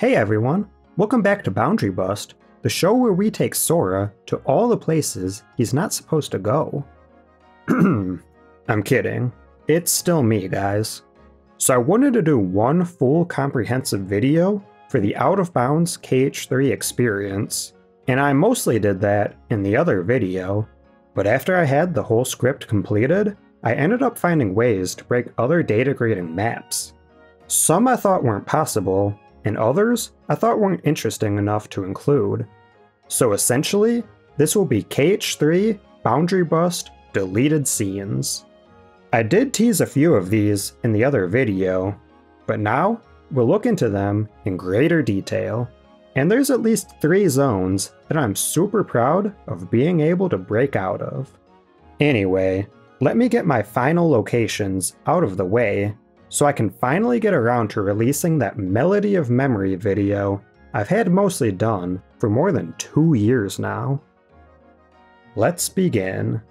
Hey everyone, welcome back to Boundary Bust, the show where we take Sora to all the places he's not supposed to go. I'm kidding. It's still me, guys. So I wanted to do one full comprehensive video for the Out of Bounds KH3 experience, and I mostly did that in the other video, but after I had the whole script completed, I ended up finding ways to break other data grading maps. Some I thought weren't possible, and others I thought weren't interesting enough to include. So essentially, this will be KH3 Boundary Bust deleted scenes. I did tease a few of these in the other video, but now we'll look into them in greater detail. And there's at least 3 zones that I'm super proud of being able to break out of. Anyway, let me get my final locations out of the way so I can finally get around to releasing that Melody of Memory video I've had mostly done for more than 2 years now. Let's begin.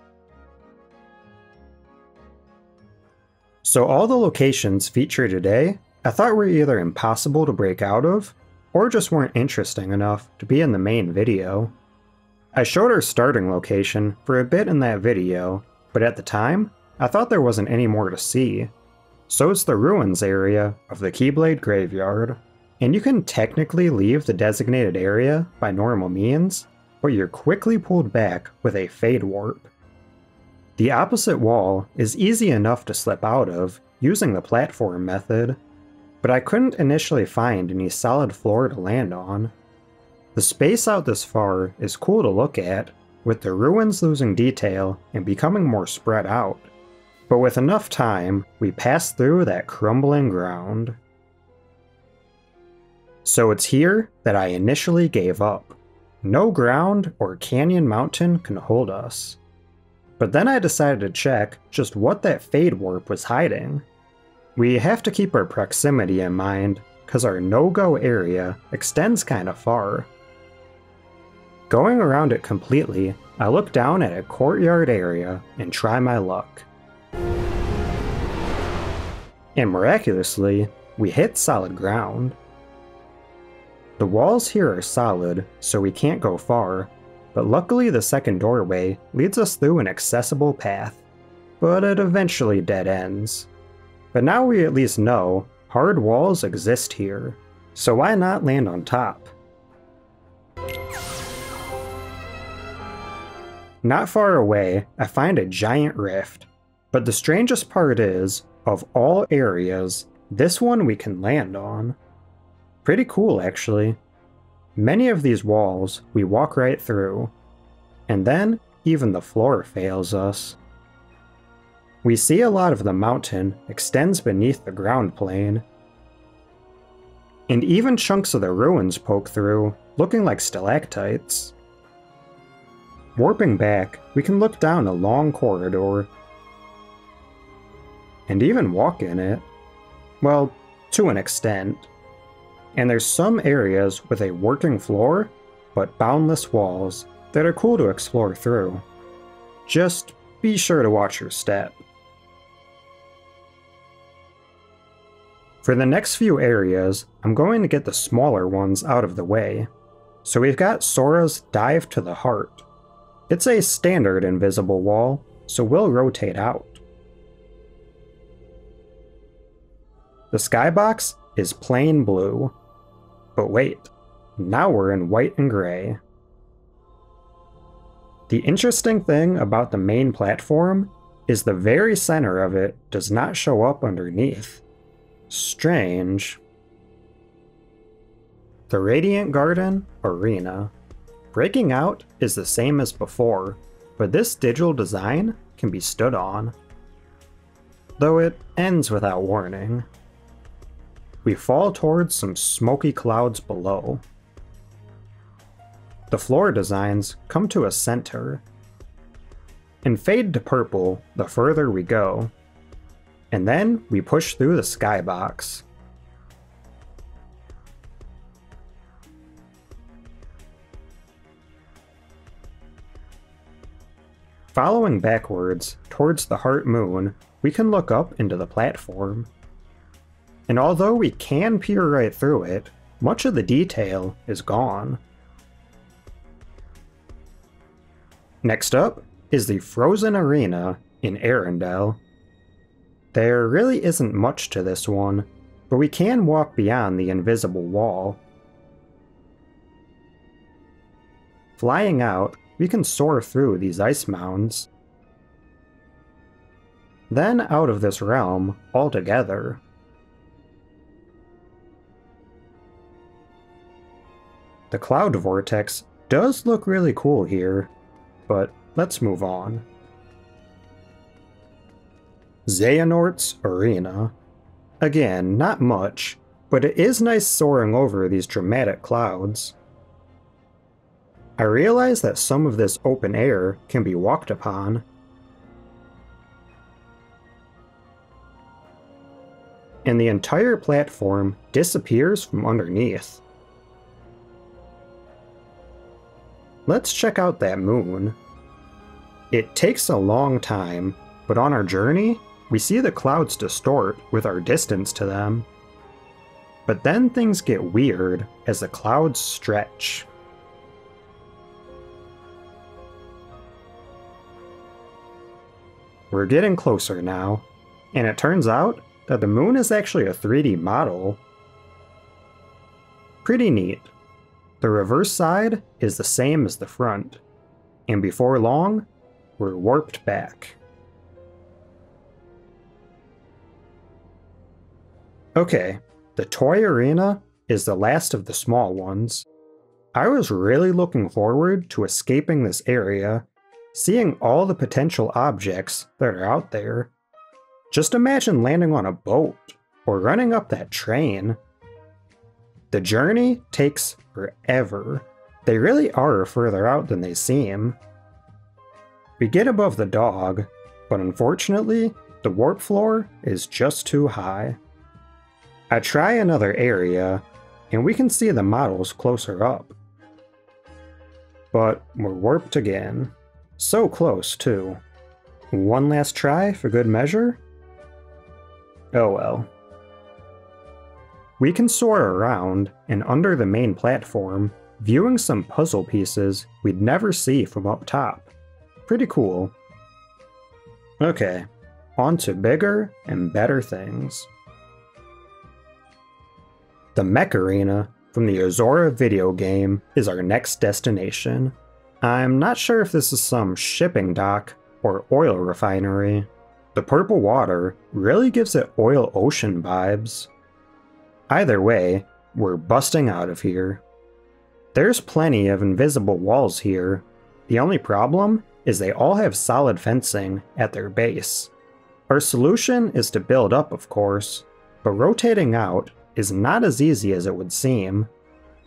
So all the locations featured today I thought were either impossible to break out of, or just weren't interesting enough to be in the main video. I showed our starting location for a bit in that video, but at the time, I thought there wasn't any more to see. So it's the ruins area of the Keyblade graveyard, and you can technically leave the designated area by normal means, but you're quickly pulled back with a fade warp. The opposite wall is easy enough to slip out of using the platform method, but I couldn't initially find any solid floor to land on. The space out this far is cool to look at, with the ruins losing detail and becoming more spread out. But with enough time, we pass through that crumbling ground. So it's here that I initially gave up. No ground or canyon mountain can hold us. But then I decided to check just what that fade warp was hiding. We have to keep our proximity in mind, cause our no-go area extends kinda far. Going around it completely, I look down at a courtyard area and try my luck. And miraculously, we hit solid ground. The walls here are solid, so we can't go far, but luckily the second doorway leads us through an accessible path, but it eventually dead ends. But now we at least know hard walls exist here, so why not land on top? Not far away, I find a giant rift, but the strangest part is, of all areas, this one we can land on. Pretty cool, actually. Many of these walls we walk right through, and then even the floor fails us. We see a lot of the mountain extends beneath the ground plane, and even chunks of the ruins poke through, looking like stalactites. Warping back, we can look down a long corridor, and even walk in it. Well, to an extent. And there's some areas with a working floor, but boundless walls that are cool to explore through. Just be sure to watch your step. For the next few areas, I'm going to get the smaller ones out of the way. So we've got Sora's Dive to the Heart. It's a standard invisible wall, so we'll rotate out. The skybox is plain blue. But wait, now we're in white and gray. The interesting thing about the main platform is the very center of it does not show up underneath. Strange. The Radiant Garden Arena. Breaking out is the same as before, but this digital design can be stood on. Though it ends without warning. We fall towards some smoky clouds below. The floor designs come to a center, and fade to purple the further we go, and then we push through the skybox. Following backwards towards the Heart Moon, we can look up into the platform. And although we can peer right through it, much of the detail is gone. Next up is the Frozen Arena in Arendelle. There really isn't much to this one, but we can walk beyond the invisible wall. Flying out, we can soar through these ice mounds. Then out of this realm altogether. The cloud vortex does look really cool here, but let's move on. Xehenort's Arena. Again, not much, but it is nice soaring over these dramatic clouds. I realize that some of this open air can be walked upon. And the entire platform disappears from underneath. Let's check out that moon. It takes a long time, but on our journey, we see the clouds distort with our distance to them. But then things get weird as the clouds stretch. We're getting closer now, and it turns out that the moon is actually a 3D model. Pretty neat. The reverse side is the same as the front, and before long, we're warped back. Okay, the toy arena is the last of the small ones. I was really looking forward to escaping this area, seeing all the potential objects that are out there. Just imagine landing on a boat, or running up that train. The journey takes forever. They really are further out than they seem. We get above the dog, but unfortunately, the warp floor is just too high. I try another area, and we can see the models closer up. But we're warped again. So close, too. One last try for good measure? Oh well. We can soar around and under the main platform, viewing some puzzle pieces we'd never see from up top. Pretty cool. Okay, on to bigger and better things. The Mech Arena from the Azora video game is our next destination. I'm not sure if this is some shipping dock or oil refinery. The purple water really gives it oil ocean vibes. Either way, we're busting out of here. There's plenty of invisible walls here. The only problem is they all have solid fencing at their base. Our solution is to build up, of course, but rotating out is not as easy as it would seem.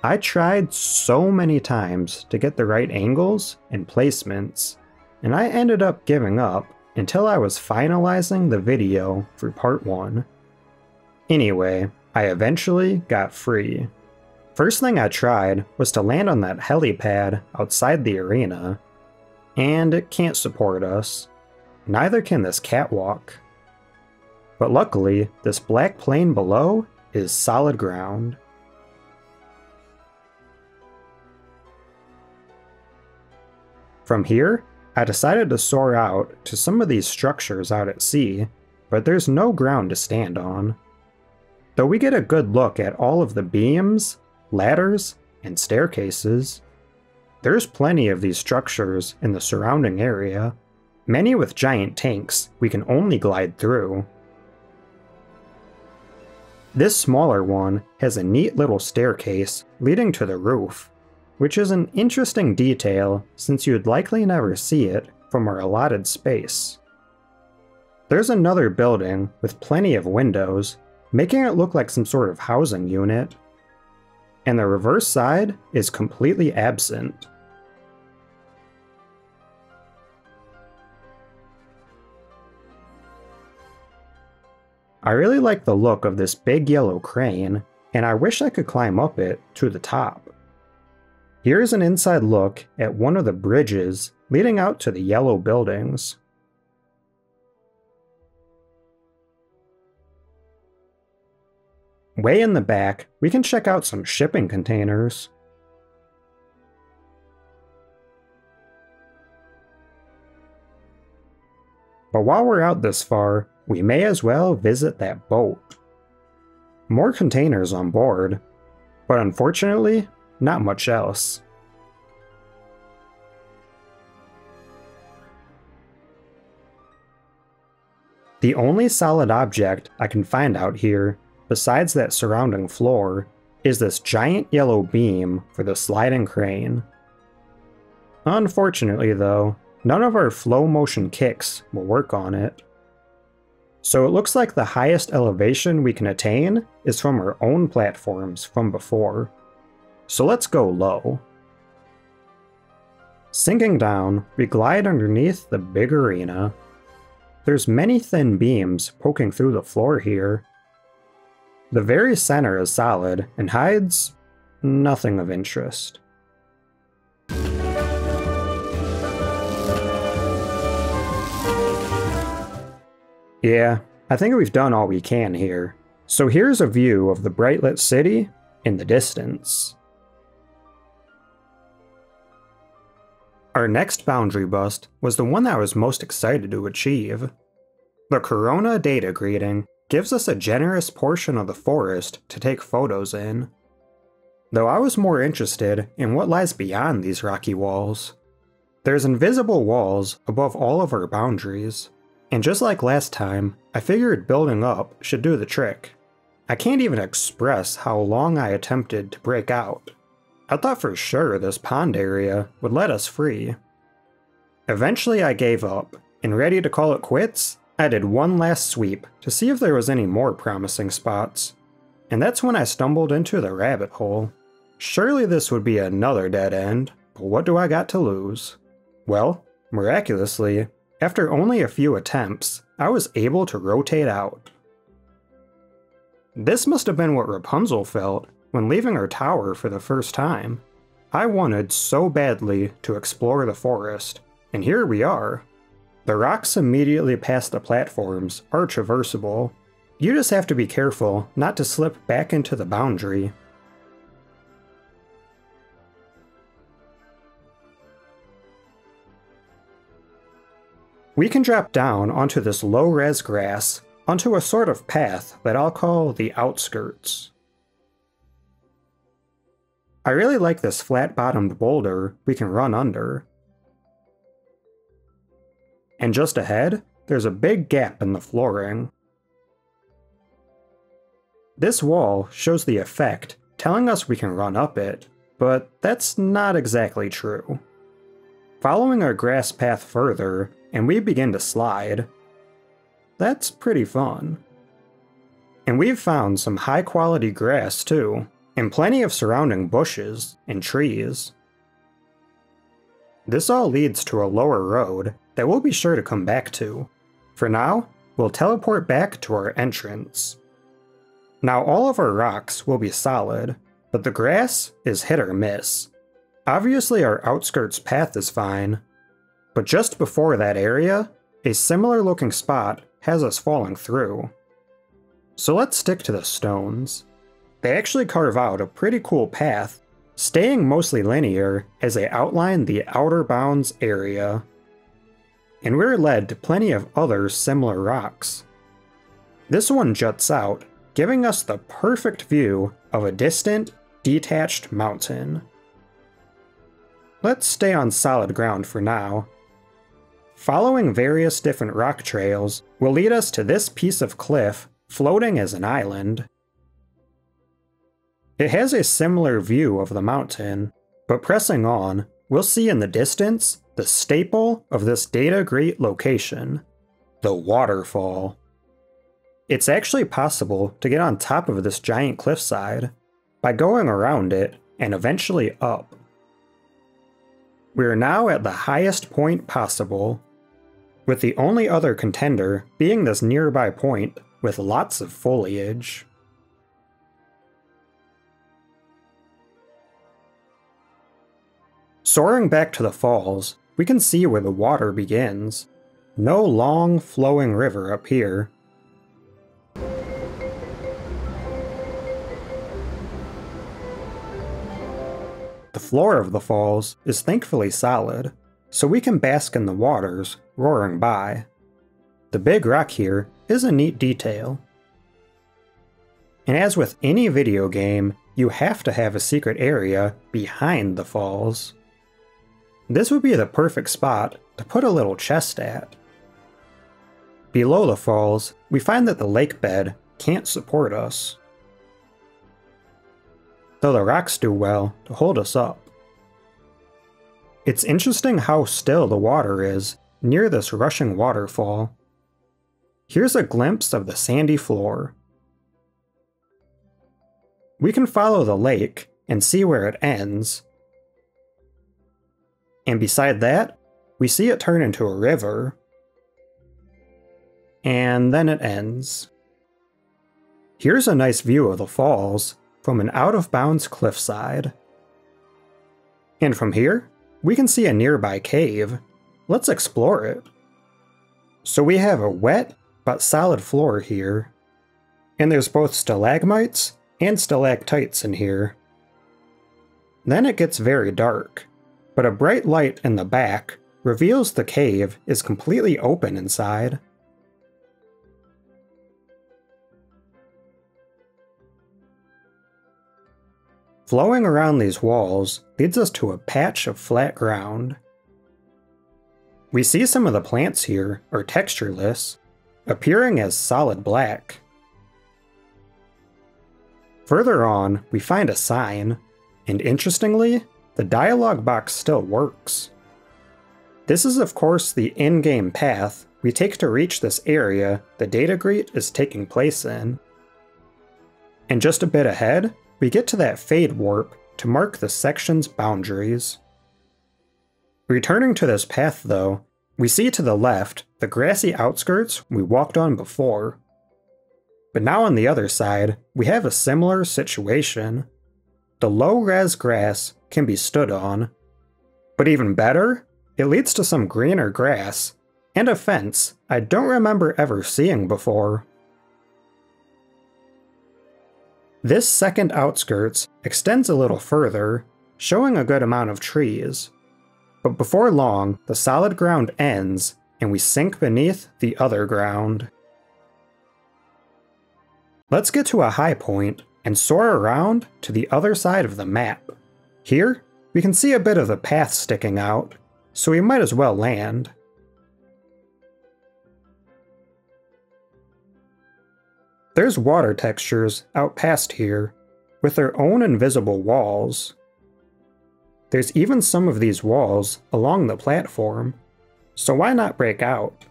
I tried so many times to get the right angles and placements, and I ended up giving up until I was finalizing the video for part 1. Anyway, I eventually got free. First thing I tried was to land on that helipad outside the arena, and it can't support us. Neither can this catwalk. But luckily, this black plane below is solid ground. From here, I decided to soar out to some of these structures out at sea, but there's no ground to stand on. Though we get a good look at all of the beams, ladders, and staircases. There's plenty of these structures in the surrounding area, many with giant tanks we can only glide through. This smaller one has a neat little staircase leading to the roof, which is an interesting detail since you'd likely never see it from our allotted space. There's another building with plenty of windows, making it look like some sort of housing unit. And the reverse side is completely absent. I really like the look of this big yellow crane, and I wish I could climb up it to the top. Here's an inside look at one of the bridges leading out to the yellow buildings. Way in the back, we can check out some shipping containers. But while we're out this far, we may as well visit that boat. More containers on board, but unfortunately, not much else. The only solid object I can find out here, besides that surrounding floor, is this giant yellow beam for the sliding crane. Unfortunately though, none of our flow motion kicks will work on it. So it looks like the highest elevation we can attain is from our own platforms from before. So let's go low. Sinking down, we glide underneath the big arena. There's many thin beams poking through the floor here. The very center is solid and hides nothing of interest. Yeah, I think we've done all we can here. So here's a view of the bright lit city in the distance. Our next boundary bust was the one I was most excited to achieve. The Corona data greeting gives us a generous portion of the forest to take photos in. Though I was more interested in what lies beyond these rocky walls. There's invisible walls above all of our boundaries. And just like last time, I figured building up should do the trick. I can't even express how long I attempted to break out. I thought for sure this pond area would let us free. Eventually I gave up, and ready to call it quits, I did one last sweep to see if there was any more promising spots. And that's when I stumbled into the rabbit hole. Surely this would be another dead end, but what do I got to lose? Well, miraculously, after only a few attempts, I was able to rotate out. This must have been what Rapunzel felt when leaving her tower for the first time. I wanted so badly to explore the forest, and here we are. The rocks immediately past the platforms are traversable. You just have to be careful not to slip back into the boundary. We can drop down onto this low-res grass, onto a sort of path that I'll call the outskirts. I really like this flat-bottomed boulder we can run under. And just ahead, there's a big gap in the flooring. This wall shows the effect, telling us we can run up it, but that's not exactly true. Following our grass path further, and we begin to slide. That's pretty fun. And we've found some high-quality grass too, and plenty of surrounding bushes and trees. This all leads to a lower road that we'll be sure to come back to. For now, we'll teleport back to our entrance. Now all of our rocks will be solid, but the grass is hit or miss. Obviously our outskirts path is fine, but just before that area, a similar looking spot has us falling through. So let's stick to the stones. They actually carve out a pretty cool path, staying mostly linear as they outline the outer bounds area. And we're led to plenty of other similar rocks. This one juts out, giving us the perfect view of a distant, detached mountain. Let's stay on solid ground for now. Following various different rock trails will lead us to this piece of cliff floating as an island. It has a similar view of the mountain, but pressing on, we'll see in the distance the staple of this data great location, the waterfall. It's actually possible to get on top of this giant cliffside by going around it and eventually up. We are now at the highest point possible, with the only other contender being this nearby point with lots of foliage. Soaring back to the falls, we can see where the water begins. No long, flowing river up here. floor of the falls is thankfully solid, so we can bask in the waters roaring by. The big rock here is a neat detail. And as with any video game, you have to have a secret area behind the falls. This would be the perfect spot to put a little chest at. Below the falls, we find that the lake bed can't support us, though the rocks do well to hold us up. It's interesting how still the water is near this rushing waterfall. Here's a glimpse of the sandy floor. We can follow the lake and see where it ends. And beside that, we see it turn into a river. And then it ends. Here's a nice view of the falls from an out-of-bounds cliffside. And from here, we can see a nearby cave. Let's explore it. So we have a wet but solid floor here. And there's both stalagmites and stalactites in here. Then it gets very dark, but a bright light in the back reveals the cave is completely open inside. Flowing around these walls leads us to a patch of flat ground. We see some of the plants here are textureless, appearing as solid black. Further on, we find a sign, and interestingly, the dialogue box still works. This is of course the in-game path we take to reach this area the data greet is taking place in. And just a bit ahead, we get to that fade warp to mark the section's boundaries. Returning to this path though, we see to the left the grassy outskirts we walked on before. But now on the other side, we have a similar situation. The low-res grass can be stood on. But even better, it leads to some greener grass, and a fence I don't remember ever seeing before. This second outskirts extends a little further, showing a good amount of trees. But before long, the solid ground ends, and we sink beneath the other ground. Let's get to a high point and soar around to the other side of the map. Here, we can see a bit of the path sticking out, so we might as well land. There's water textures out past here, with their own invisible walls. There's even some of these walls along the platform, so why not break out?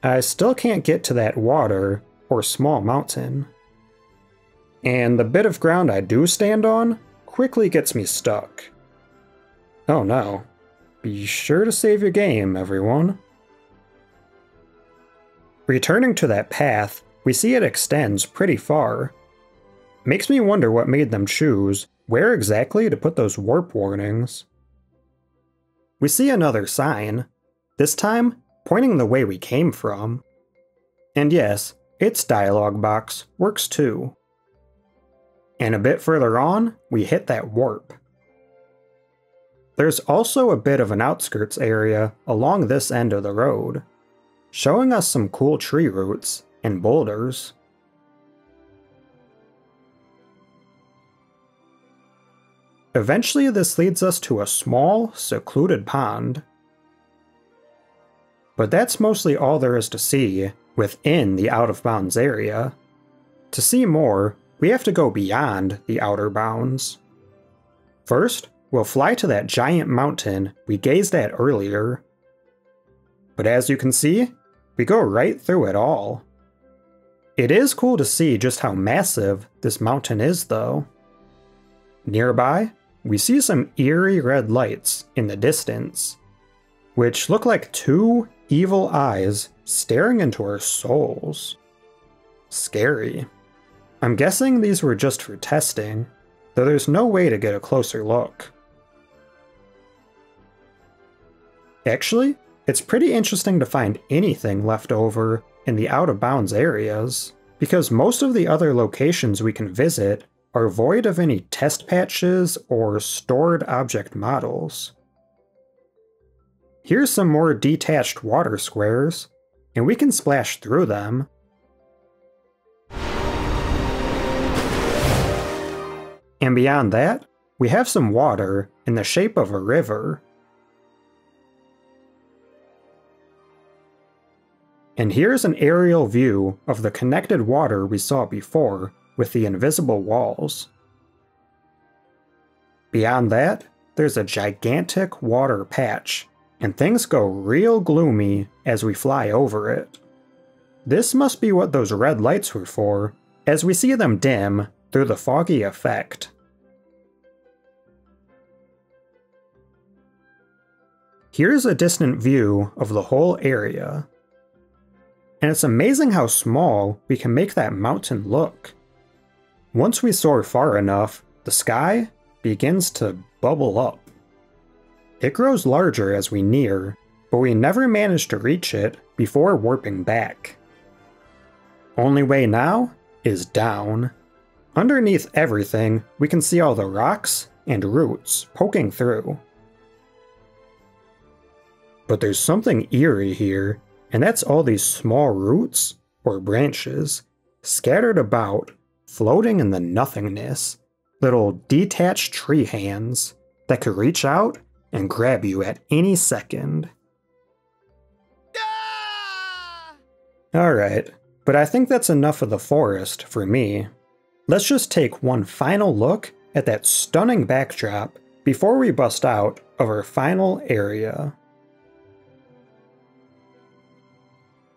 I still can't get to that water or small mountain. And the bit of ground I do stand on quickly gets me stuck. Oh no. Be sure to save your game, everyone. Returning to that path, we see it extends pretty far. Makes me wonder what made them choose where exactly to put those warp warnings. We see another sign, this time pointing the way we came from. And yes, its dialogue box works too. And a bit further on, we hit that warp. There's also a bit of an outskirts area along this end of the road, showing us some cool tree roots and boulders. Eventually this leads us to a small, secluded pond. But that's mostly all there is to see within the out-of-bounds area. To see more, we have to go beyond the outer bounds. First, we'll fly to that giant mountain we gazed at earlier. But as you can see, we go right through it all. It is cool to see just how massive this mountain is though. Nearby, we see some eerie red lights in the distance, which look like two evil eyes staring into our souls. Scary. I'm guessing these were just for testing, though there's no way to get a closer look. Actually, it's pretty interesting to find anything left over in the out-of-bounds areas, because most of the other locations we can visit are void of any test patches or stored object models. Here's some more detached water squares, and we can splash through them. And beyond that, we have some water in the shape of a river. And here's an aerial view of the connected water we saw before with the invisible walls. Beyond that, there's a gigantic water patch, and things go real gloomy as we fly over it. This must be what those red lights were for, as we see them dim through the foggy effect. Here's a distant view of the whole area. And it's amazing how small we can make that mountain look. Once we soar far enough, the sky begins to bubble up. It grows larger as we near, but we never manage to reach it before warping back. Only way now is down. Underneath everything, we can see all the rocks and roots poking through. But there's something eerie here, and that's all these small roots, or branches, scattered about, floating in the nothingness. Little detached tree hands that could reach out and grab you at any second. Alright, but I think that's enough of the forest for me. Let's just take one final look at that stunning backdrop before we bust out of our final area.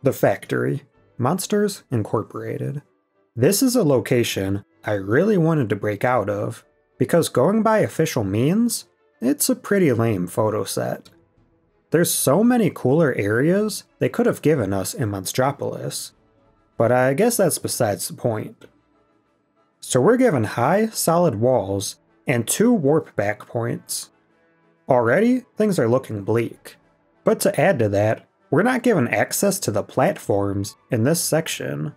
The Factory, Monsters Incorporated. This is a location I really wanted to break out of, because going by official means, it's a pretty lame photo set. There's so many cooler areas they could have given us in Monstropolis, but I guess that's besides the point. So we're given high, solid walls and 2 warp back points. Already, things are looking bleak, but to add to that, we're not given access to the platforms in this section.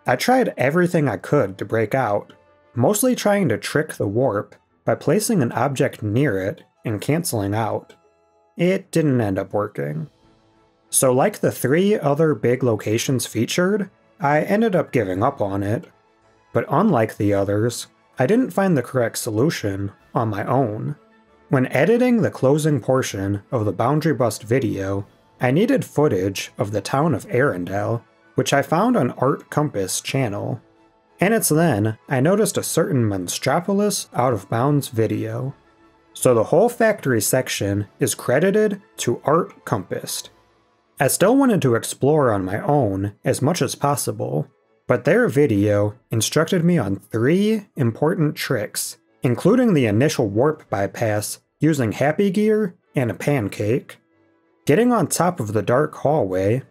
I tried everything I could to break out, mostly trying to trick the warp by placing an object near it and cancelling out. It didn't end up working. So like the 3 other big locations featured, I ended up giving up on it. But unlike the others, I didn't find the correct solution on my own. When editing the closing portion of the Boundary Bust video, I needed footage of the town of Arendelle, which I found on ArtCompassed channel. And it's then I noticed a certain Monstropolis Out of Bounds video. So the whole factory section is credited to ArtCompassed. I still wanted to explore on my own as much as possible, but their video instructed me on 3 important tricks, including the initial warp bypass using Happy Gear and a pancake, getting on top of the dark hallway,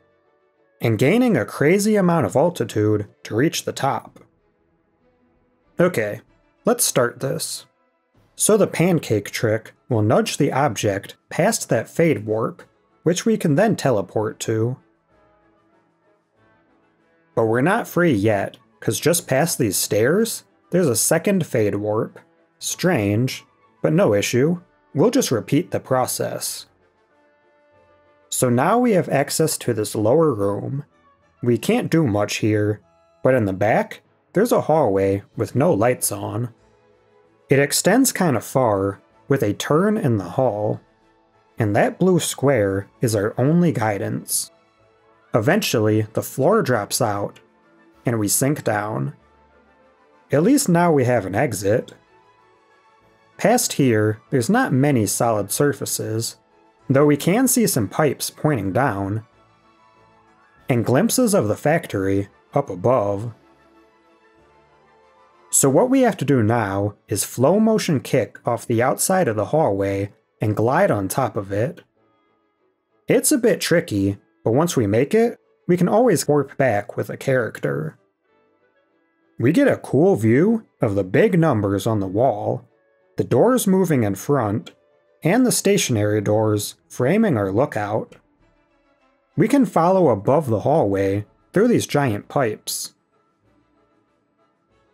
and gaining a crazy amount of altitude to reach the top. Okay, let's start this. So the pancake trick will nudge the object past that fade warp, which we can then teleport to. But we're not free yet, because just past these stairs, there's a second fade warp. Strange, but no issue. We'll just repeat the process. So now we have access to this lower room. We can't do much here, but in the back, there's a hallway with no lights on. It extends kind of far, with a turn in the hall, and that blue square is our only guidance. Eventually, the floor drops out, and we sink down. At least now we have an exit. Past here, there's not many solid surfaces, though we can see some pipes pointing down, and glimpses of the factory up above. So what we have to do now is flow motion kick off the outside of the hallway and glide on top of it. It's a bit tricky, but once we make it, we can always warp back with a character. We get a cool view of the big numbers on the wall, the doors moving in front, and the stationary doors framing our lookout. We can follow above the hallway through these giant pipes.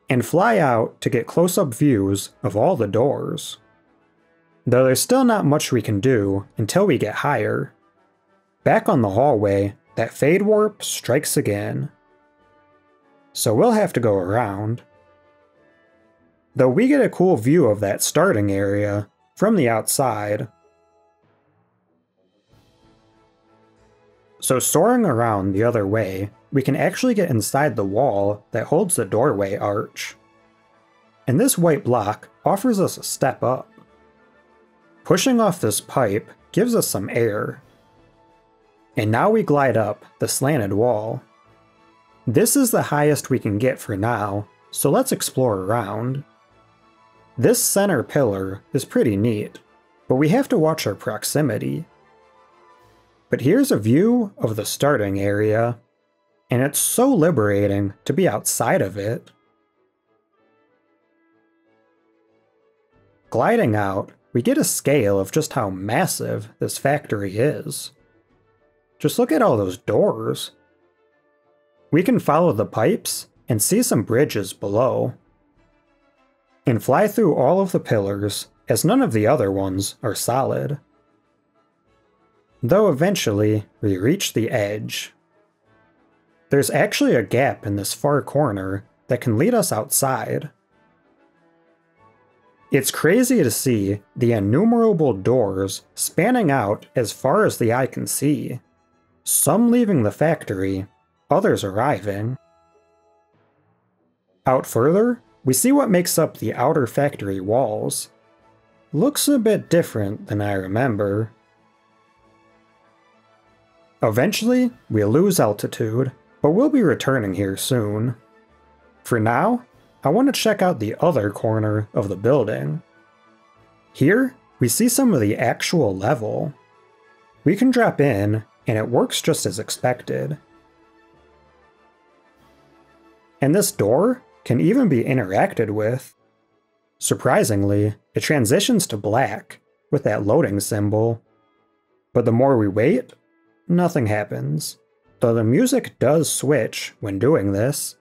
and fly out to get close-up views of all the doors. Though there's still not much we can do until we get higher. Back on the hallway, that fade warp strikes again. So we'll have to go around. Though we get a cool view of that starting area from the outside. So soaring around the other way, we can actually get inside the wall that holds the doorway arch. And this white block offers us a step up. Pushing off this pipe gives us some air. And now we glide up the slanted wall. This is the highest we can get for now, so let's explore around. This center pillar is pretty neat, but we have to watch our proximity. But here's a view of the starting area, and it's so liberating to be outside of it. Gliding out, we get a scale of just how massive this factory is. Just look at all those doors. We can follow the pipes and see some bridges below. And fly through all of the pillars, as none of the other ones are solid. Though eventually, we reach the edge. There's actually a gap in this far corner that can lead us outside. It's crazy to see the innumerable doors spanning out as far as the eye can see. Some leaving the factory, others arriving. Out further, we see what makes up the outer factory walls. Looks a bit different than I remember. Eventually, we lose altitude, but we'll be returning here soon. For now, I want to check out the other corner of the building. Here, we see some of the actual level. We can drop in, and it works just as expected. And this door can even be interacted with. Surprisingly, it transitions to black with that loading symbol. But the more we wait, nothing happens, though the music does switch when doing this.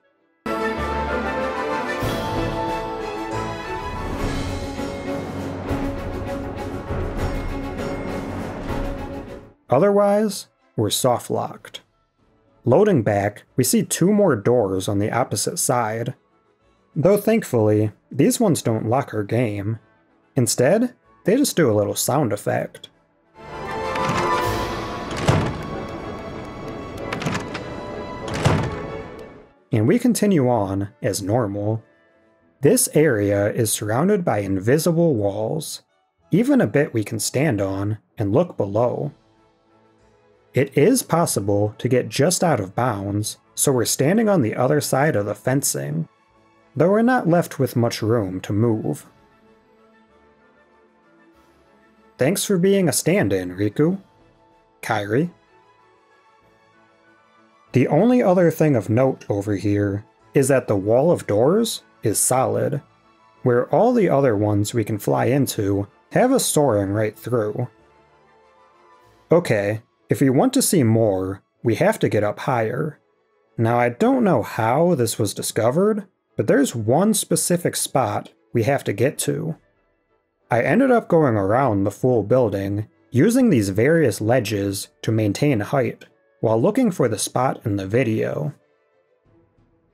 Otherwise, we're soft-locked. Loading back, we see 2 more doors on the opposite side. Though thankfully, these ones don't lock our game. Instead, they just do a little sound effect. And we continue on as normal. This area is surrounded by invisible walls, even a bit we can stand on and look below. It is possible to get just out of bounds, so we're standing on the other side of the fencing, though we're not left with much room to move. Thanks for being a stand-in, Riku. Kairi. The only other thing of note over here is that the wall of doors is solid, where all the other ones we can fly into have us soaring right through. Okay, if we want to see more, we have to get up higher. Now I don't know how this was discovered, but there's one specific spot we have to get to. I ended up going around the full building, using these various ledges to maintain height, while looking for the spot in the video.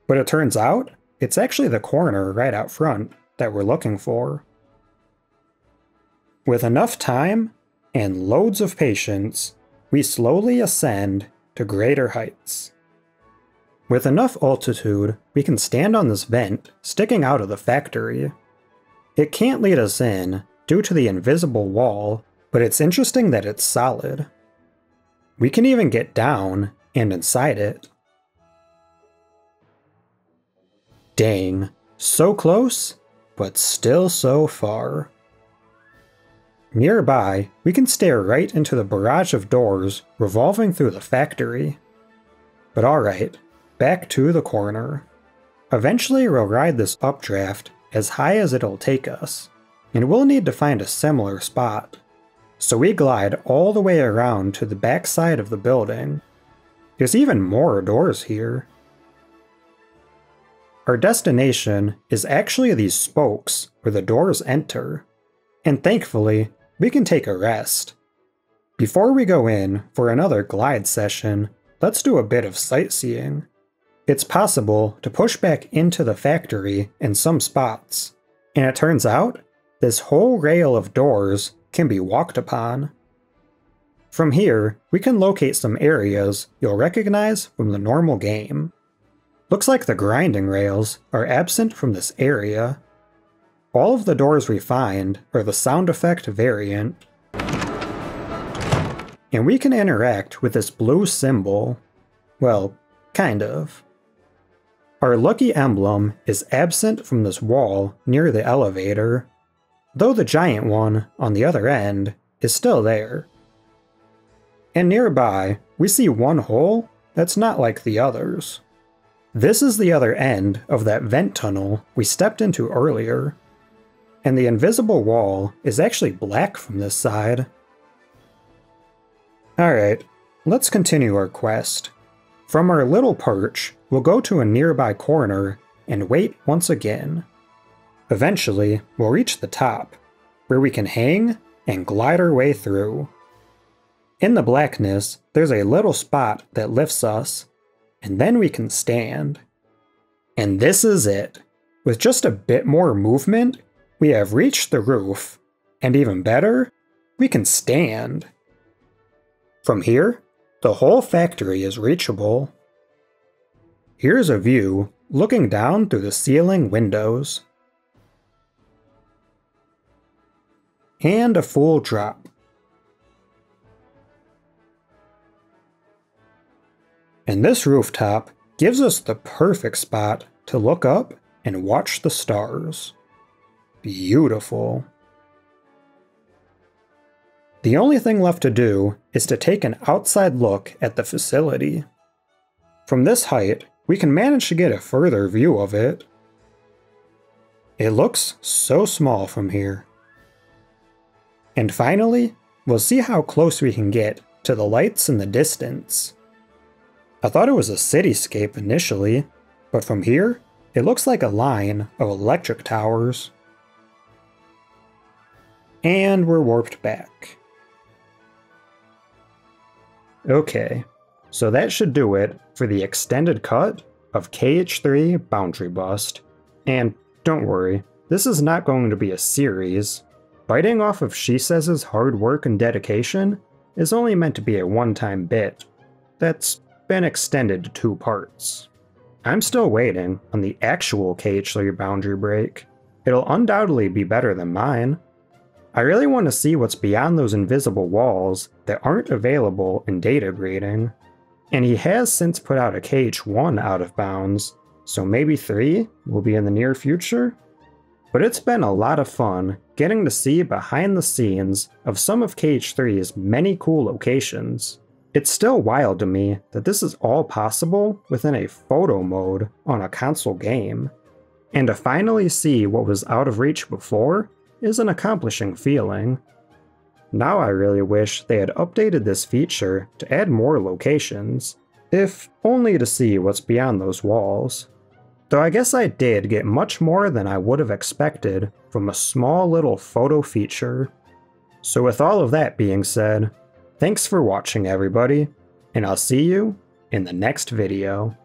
But it turns out, it's actually the corner right out front that we're looking for. With enough time, and loads of patience, we slowly ascend to greater heights. With enough altitude, we can stand on this vent sticking out of the factory. It can't lead us in due to the invisible wall, but it's interesting that it's solid. We can even get down and inside it. Dang, so close, but still so far. Nearby, we can stare right into the barrage of doors revolving through the factory. But alright, back to the corner. Eventually we'll ride this updraft as high as it'll take us, and we'll need to find a similar spot. So we glide all the way around to the back side of the building. There's even more doors here. Our destination is actually these spokes where the doors enter, and thankfully, we can take a rest. Before we go in for another glide session, let's do a bit of sightseeing. It's possible to push back into the factory in some spots, and it turns out this whole rail of doors can be walked upon. From here, we can locate some areas you'll recognize from the normal game. Looks like the grinding rails are absent from this area. All of the doors we find are the sound effect variant. And we can interact with this blue symbol. Well, kind of. Our lucky emblem is absent from this wall near the elevator, though the giant one on the other end is still there. And nearby, we see one hole that's not like the others. This is the other end of that vent tunnel we stepped into earlier, and the invisible wall is actually black from this side. Alright, let's continue our quest. From our little perch, we'll go to a nearby corner and wait once again. Eventually, we'll reach the top, where we can hang and glide our way through. In the blackness, there's a little spot that lifts us, and then we can stand. And this is it. With just a bit more movement, we have reached the roof, and even better, we can stand. From here, the whole factory is reachable. Here's a view looking down through the ceiling windows. And a full drop. And this rooftop gives us the perfect spot to look up and watch the stars. Beautiful. The only thing left to do is to take an outside look at the facility. From this height, we can manage to get a further view of it. It looks so small from here. And finally, we'll see how close we can get to the lights in the distance. I thought it was a cityscape initially, but from here, it looks like a line of electric towers. And we're warped back. Okay, so that should do it for the extended cut of KH3 Boundary Bust. And don't worry, this is not going to be a series. Biting off of Shesez's hard work and dedication is only meant to be a one-time bit that's been extended to 2 parts. I'm still waiting on the actual KH3 boundary break. It'll undoubtedly be better than mine. I really want to see what's beyond those invisible walls that aren't available in data grading. And he has since put out a KH1 out of bounds, so maybe 3 will be in the near future? But it's been a lot of fun getting to see behind the scenes of some of KH3's many cool locations. It's still wild to me that this is all possible within a photo mode on a console game. And to finally see what was out of reach before is an accomplishing feeling. Now I really wish they had updated this feature to add more locations, if only to see what's beyond those walls. Though I guess I did get much more than I would have expected from a small little photo feature. So with all of that being said, thanks for watching everybody, and I'll see you in the next video.